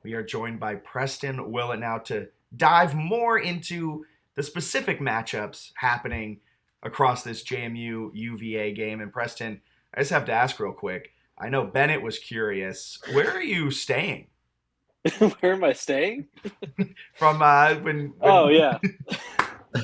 We are joined by Preston Willett now to dive more into the specific matchups happening across this JMU-UVA game. And Preston, I just have to ask real quick. I know Bennett was curious. Where are you staying? Where am I staying? From when Oh yeah,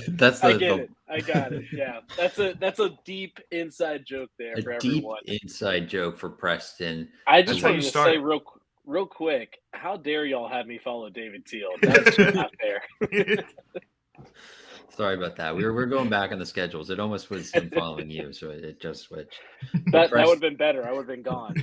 That's I get it. I got it. Yeah, that's a deep inside joke there for everyone. Deep inside joke for Preston. I just That's how wanted you to say real quick, how dare y'all have me follow David Teal? That's just not fair. Sorry about that. We're going back on the schedules. It almost was him following you, so it just switched. That would have been better. I would have been gone.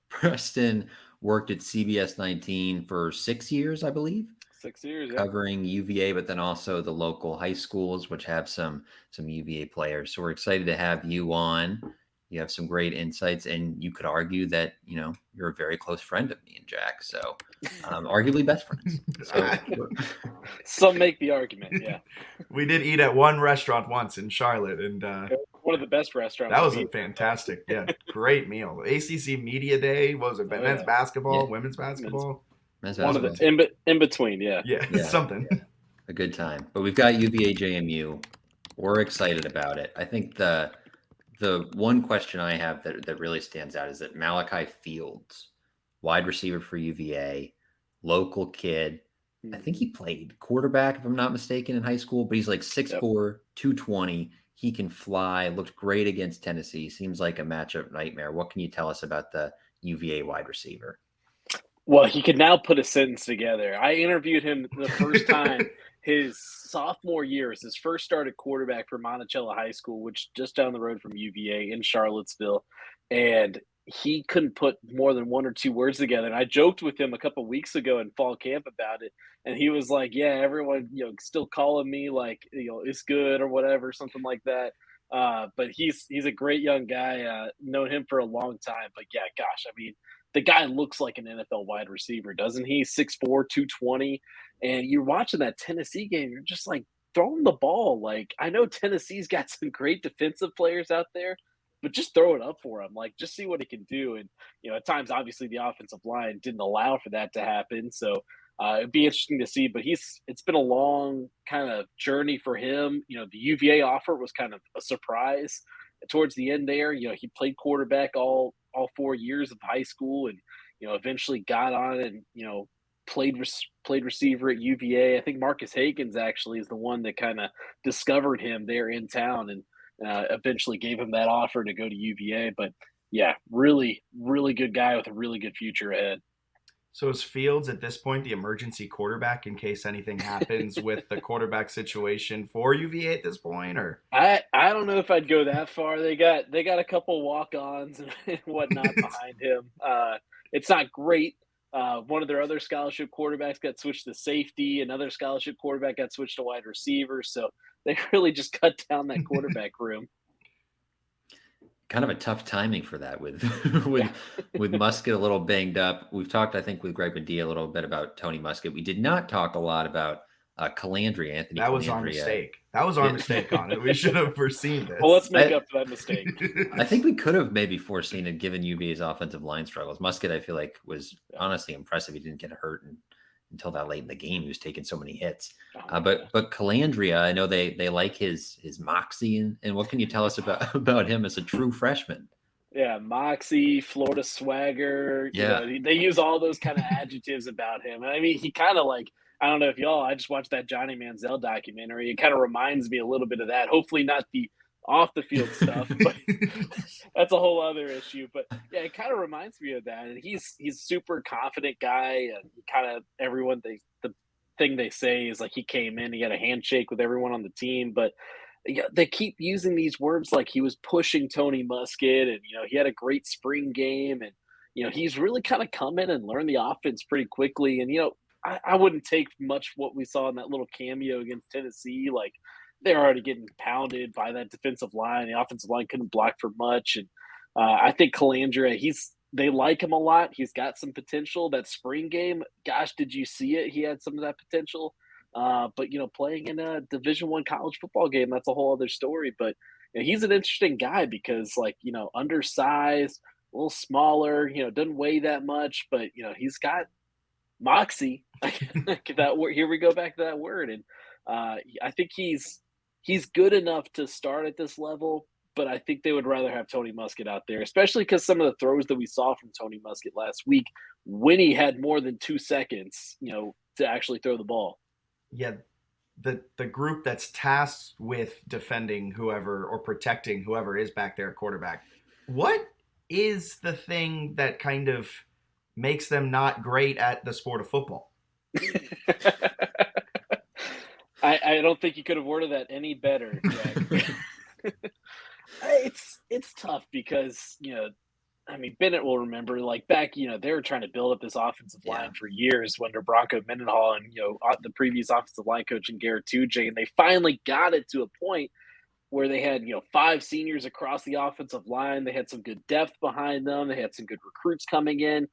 Preston worked at CBS 19 for 6 years, I believe. 6 years, yeah. Covering UVA, but then also the local high schools, which have some UVA players. So we're excited to have you on. You have some great insights, and you could argue that, you're a very close friend of me and Jack. So arguably best friends. So, some make the argument, yeah. We did eat at one restaurant once in Charlotte, and one of the best restaurants. That was a fantastic, great meal. ACC Media Day, what was it? Men's basketball, women's basketball? One of the in between, yeah. Yeah, something. A good time. But we've got UVA JMU. We're excited about it. I think the one question I have that really stands out is that Malachi Fields, wide receiver for UVA, local kid. I think he played quarterback, if I'm not mistaken, in high school, but he's like 6'4", 220. He can fly, looked great against Tennessee. Seems like a matchup nightmare. What can you tell us about the UVA wide receiver? Well, he can now put a sentence together. I interviewed him the first time his sophomore year, as his first start at quarterback for Monticello High School, which just down the road from UVA in Charlottesville. And he couldn't put more than one or two words together. And I joked with him a couple of weeks ago in fall camp about it. And he was like, yeah, everyone, still calling me like, it's good or whatever, something like that. But he's a great young guy. Known him for a long time. But yeah, gosh, I mean, the guy looks like an NFL wide receiver, doesn't he? 6'4", 220. And you're watching that Tennessee game, you're just like throwing the ball. Like, I know Tennessee's got some great defensive players out there, but just throw it up for him. Like, just see what he can do. And, at times, obviously, the offensive line didn't allow for that to happen. So it'd be interesting to see. But it's been a long kind of journey for him. The UVA offer was kind of a surprise towards the end there. He played quarterback all 4 years of high school and, eventually got on and, played receiver at UVA. I think Marcus Hakens actually is the one that kind of discovered him there in town and eventually gave him that offer to go to UVA. But yeah, really, really good guy with a really good future ahead. So is Fields at this point the emergency quarterback in case anything happens with the quarterback situation for UVA at this point? Or I don't know if I'd go that far. They got a couple walk-ons and whatnot behind him. It's not great. One of their other scholarship quarterbacks got switched to safety. Another scholarship quarterback got switched to wide receiver. So they really just cut down that quarterback room. Kind of a tough timing for that with Musket a little banged up. We've talked, I think, with Greg Medea a little bit about Tony Musket. We did not talk a lot about Calandria, Anthony. That was our mistake. That was our mistake on it. We should have foreseen this. Well, let's make up for that mistake. I think we could have maybe foreseen it given UVA's offensive line struggles. Musket, I feel like, was honestly impressive. He didn't get hurt until that late in the game. He was taking so many hits. But Calandria, I know they like his moxie. And what can you tell us about him as a true freshman? Yeah, moxie, Florida swagger. Yeah. They use all those kind of adjectives about him. I mean, he kind of like, I don't know if I just watched that Johnny Manziel documentary. It kind of reminds me a little bit of that. Hopefully not the off the field stuff, but that's a whole other issue. But yeah, it kind of reminds me of that. And he's a super confident guy, and the thing they say is like he came in, he had a handshake with everyone on the team, but they keep using these words like he was pushing Tony Musket, and he had a great spring game, and he's really kind of come in and learned the offense pretty quickly. And I wouldn't take much what we saw in that little cameo against Tennessee. Like, they're already getting pounded by that defensive line. The offensive line couldn't block for much. And I think Calandria, they like him a lot. He's got some potential. That spring game, gosh, did you see it? He had some of that potential. But, playing in a Division I college football game, that's a whole other story. But he's an interesting guy because, undersized, a little smaller, doesn't weigh that much. But, he's got moxie. That word, here we go back to that word. And I think he's good enough to start at this level, but I think they would rather have Tony Muskett out there, especially because some of the throws that we saw from Tony Muskett last week, when he had more than 2 seconds, to actually throw the ball. Yeah, the group that's tasked with defending whoever or protecting whoever is back there at quarterback, what is the thing that kind of makes them not great at the sport of football? I don't think you could have worded that any better, Jack. It's tough because, Bennett will remember, back, they were trying to build up this offensive line for years under Bronco Mendenhall and, the previous offensive line coach and Garrett Tujay, and they finally got it to a point where they had, 5 seniors across the offensive line. They had some good depth behind them. They had some good recruits coming in,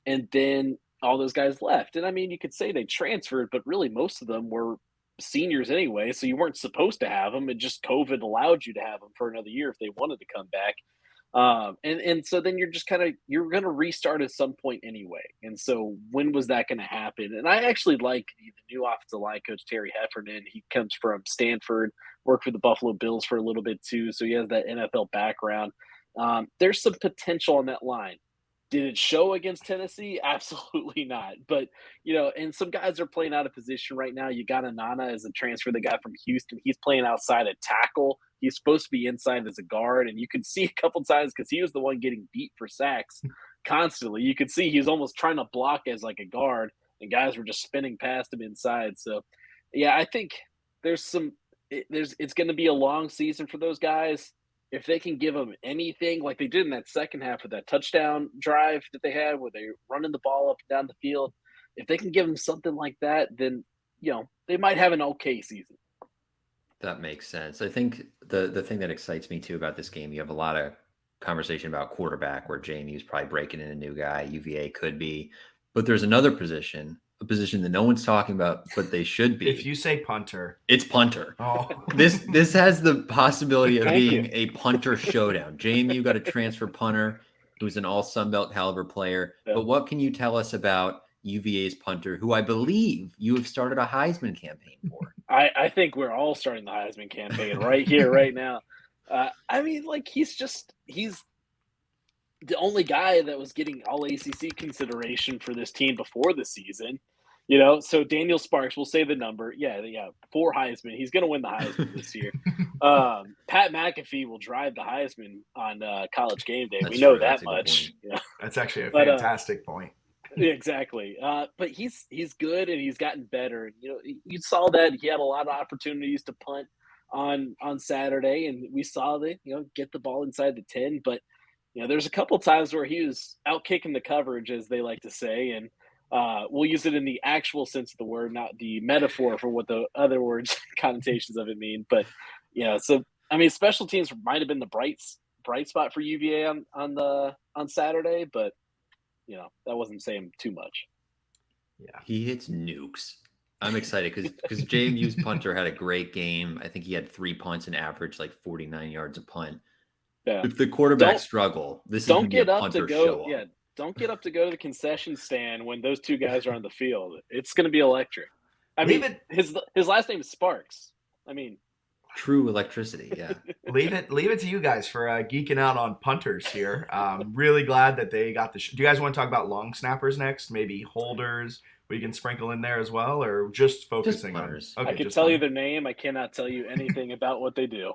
and then all those guys left. And, you could say they transferred, but really most of them were seniors anyway, so you weren't supposed to have them. It just COVID allowed you to have them for another year if they wanted to come back. And so then you're just you're going to restart at some point anyway. And so when was that going to happen? And I actually like the new offensive line coach, Terry Heffernan. He comes from Stanford, worked for the Buffalo Bills for a little bit too. So he has that NFL background. There's some potential on that line. Did it show against Tennessee? Absolutely not. But, and some guys are playing out of position right now. You got Anana as a transfer they got from Houston. He's playing outside at tackle. He's supposed to be inside as a guard. And you could see a couple times because he was the one getting beat for sacks constantly. You could see he was almost trying to block as a guard, and guys were just spinning past him inside. So, yeah, I think it's going to be a long season for those guys. If they can give them anything like they did in that second half of that touchdown drive that they had where they're running the ball up and down the field, if they can give them something like that, then, they might have an okay season. That makes sense. I think the thing that excites me too about this game, you have a lot of conversation about quarterback where JMU is probably breaking in a new guy, UVA could be, but there's another position, a position that no one's talking about, but they should be. If you say punter, it's punter. Oh. This has the possibility of being a punter showdown. JMU got a transfer punter who's an all Sun Belt caliber player. Yeah. But what can you tell us about UVA's punter, who I believe you have started a Heisman campaign for? I think we're all starting the Heisman campaign right here, right now. He's the only guy that was getting all ACC consideration for this team before the season. So Daniel Sparks, we'll say the number. Yeah, 4 Heisman. He's going to win the Heisman this year. Pat McAfee will drive the Heisman on College Game Day. We know that much. Yeah. That's actually a fantastic point. Exactly. But he's good, and he's gotten better. You saw that he had a lot of opportunities to punt on Saturday, and we saw that, get the ball inside the 10. But, there's a couple times where he was out kicking the coverage, as they like to say, and we'll use it in the actual sense of the word, not the metaphor for what the other words, connotations of it mean. But, special teams might have been the bright spot for UVA on Saturday, but, that wasn't saying too much. Yeah, he hits nukes. I'm excited because JMU's punter had a great game. I think he had 3 punts and averaged 49 yards a punt. Yeah. If the quarterback struggle, this don't is get a up punter to go. show-off. Yeah, don't get up to go to the concession stand when those two guys are on the field. It's going to be electric. His last name is Sparks. True electricity. Yeah. leave it to you guys for geeking out on punters here. Really glad that they got the. Do you guys want to talk about long snappers next? Maybe holders we can sprinkle in there as well, or just focusing on? Okay, I can tell you their name. I cannot tell you anything about what they do.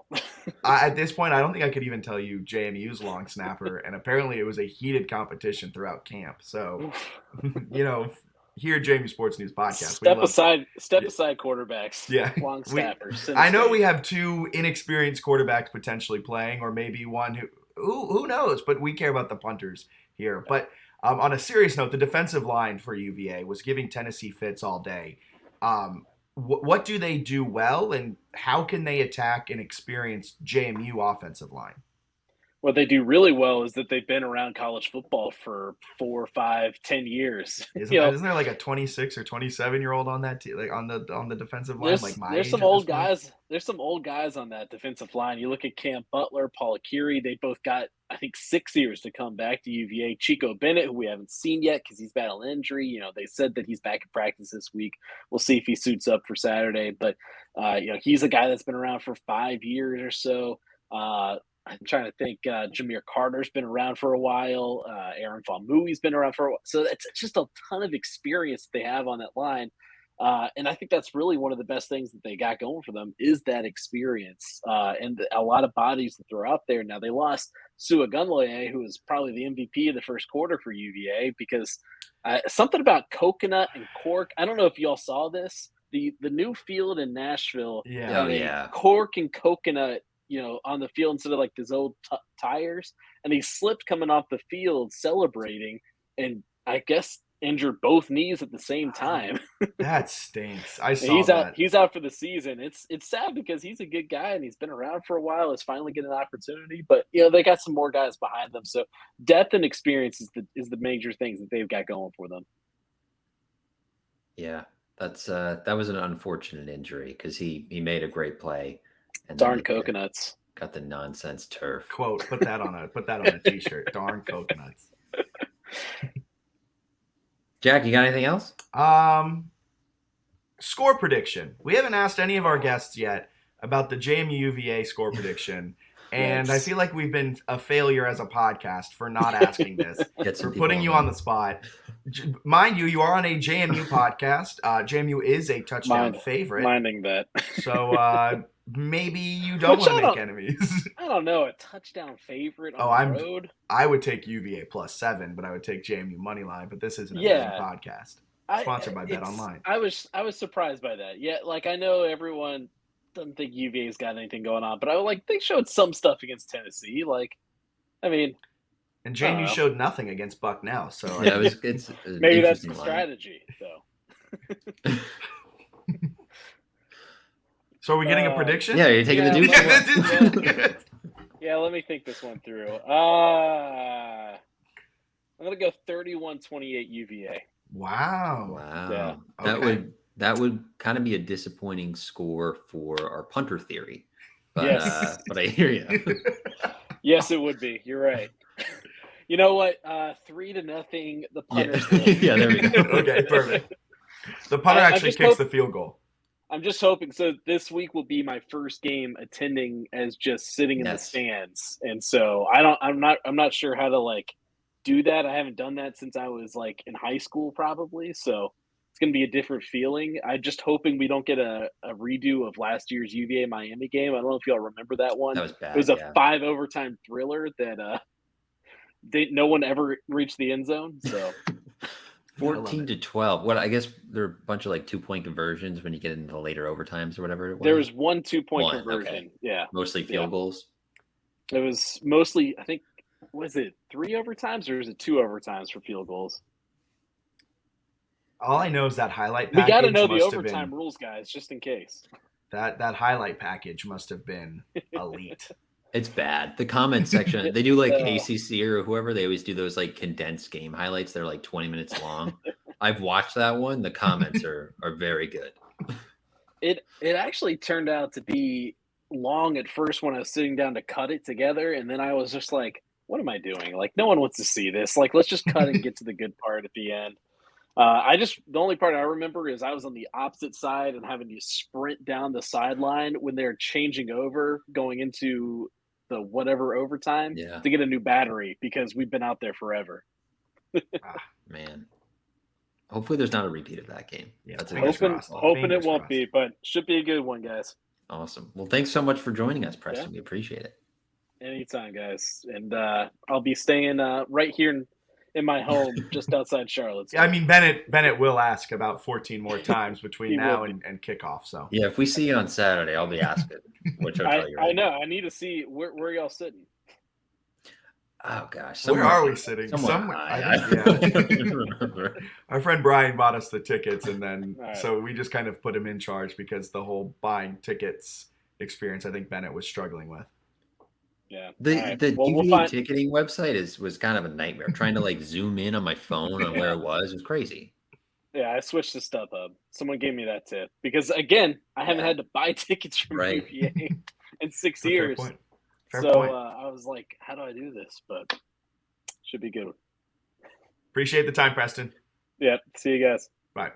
At this point, I don't think I could even tell you JMU's long snapper, and apparently it was a heated competition throughout camp. So, here at JMU Sports News Podcast, step aside quarterbacks. Yeah, long snappers. I know we have 2 inexperienced quarterbacks potentially playing, or maybe one who knows. But we care about the punters here. But on a serious note, the defensive line for UVA was giving Tennessee fits all day. What do they do well, and how can they attack an experienced JMU offensive line? What they do really well is that they've been around college football for 4, 5, 10 years. Isn't there like a 26 or 27-year-old on that team, like on the defensive line, like my There's age some at old this point? guys. There's some old guys on that defensive line. You look at Cam Butler, Paul Akiri. They both got, I think, 6 years to come back to UVA. Chico Bennett, who we haven't seen yet because he's battling injury. They said that he's back in practice this week. We'll see if he suits up for Saturday. But he's a guy that's been around for 5 years or so. I'm trying to think. Jameer Carter's been around for a while. Aaron Famuyi's been around for a while. So it's just a ton of experience that they have on that line. And I think that's really one of the best things that they got going for them is that experience and a lot of bodies that they're out there. Now, they lost Sua Gunloye, who was probably the MVP of the first quarter for UVA, because something about coconut and cork. I don't know if y'all saw this. The new field in Nashville had cork and coconut on the field instead of like those old tires. And he slipped coming off the field celebrating and I guess injured both knees at the same time. That stinks. I saw that. He's out for the season. It's sad because he's a good guy and he's been around for a while. He's finally getting an opportunity, but they got some more guys behind them. So depth and experience is the major things that they've got going for them. Yeah, that was an unfortunate injury because he made a great play. And darn coconuts. Got the nonsense turf. Quote, put that on a t-shirt. Darn coconuts. Jack, you got anything else? Score prediction. We haven't asked any of our guests yet about the JMU-UVA score prediction. And yes. I feel like we've been a failure as a podcast for not asking this. For putting you on the spot. Mind you, you are on a JMU podcast. JMU is a touchdown favorite. Minding that. So maybe you don't want to make enemies. I don't know. A touchdown favorite on the road? I would take UVA +7, but I would take JMU money line. But this isn't a betting podcast. Sponsored by Bet Online. I was surprised by that. Yeah, like I know everyone doesn't think UVA's got anything going on, but they showed some stuff against Tennessee. And JMU showed nothing against Bucknell. So it's maybe that's the strategy, though. So are we getting a prediction? Yeah, you're taking the Duke. Yeah, let me think this one through. I'm gonna go 31-28 UVA. Wow. Yeah. Okay. That would kind of be a disappointing score for our punter theory. But, yes. But I hear you. Yes, it would be. You're right. You know what? 3-0, the punters. Yeah, there we go. Okay, perfect. The punter actually kicks the field goal. I'm just hoping. So this week will be my first game attending as just sitting in the stands, and so I'm not sure how to do that. I haven't done that since I was in high school, probably. So it's gonna be a different feeling. I'm just hoping we don't get a redo of last year's UVA Miami game. I don't know if y'all remember that one. That was bad. It was a 5 overtime thriller that no one ever reached the end zone. So. 14-12. What I guess there are a bunch of 2-point conversions when you get into the later overtimes or whatever it was. There was 1 2-point conversion. Okay. Yeah. Mostly field goals. It was mostly, I think, was it 3 overtimes or is it 2 overtimes for field goals? All I know is that highlight package. We got to know the overtime rules, guys, just in case. That highlight package must have been elite. It's bad. The comment section, they do ACC or whoever, they always do those condensed game highlights. They're 20 minutes long. I've watched that one. The comments are very good. It actually turned out to be long at first when I was sitting down to cut it together. And then I was just what am I doing? No one wants to see this. Let's just cut and get to the good part at the end. The only part I remember is I was on the opposite side and having to sprint down the sideline when they're changing over, going into the whatever overtime to get a new battery because we've been out there forever. Man. Hopefully there's not a repeat of that game. Yeah, that's hoping it won't be, but should be a good one, guys. Awesome. Well, thanks so much for joining us, Preston. Yeah. We appreciate it. Anytime, guys. And I'll be staying right here in my home just outside Charlottesville. Yeah, I mean, Bennett will ask about 14 more times between now and kickoff. So yeah, if we see you on Saturday, I'll be asking which hotel you're in. I know. I need to see where y'all sitting. Oh gosh, where are we sitting? Somewhere. I don't remember. Our friend Brian bought us the tickets, and then so we just kind of put him in charge because the whole buying tickets experience, I think Bennett was struggling with. Yeah. The Well, UVA ticketing website was kind of a nightmare. Trying to like zoom in on my phone on where it was crazy. Yeah, I switched to StubHub. Someone gave me that tip because again, I haven't had to buy tickets from UVA in 6 years. Fair point. I was like, how do I do this? But should be good. Appreciate the time, Preston. Yeah. See you guys. Bye.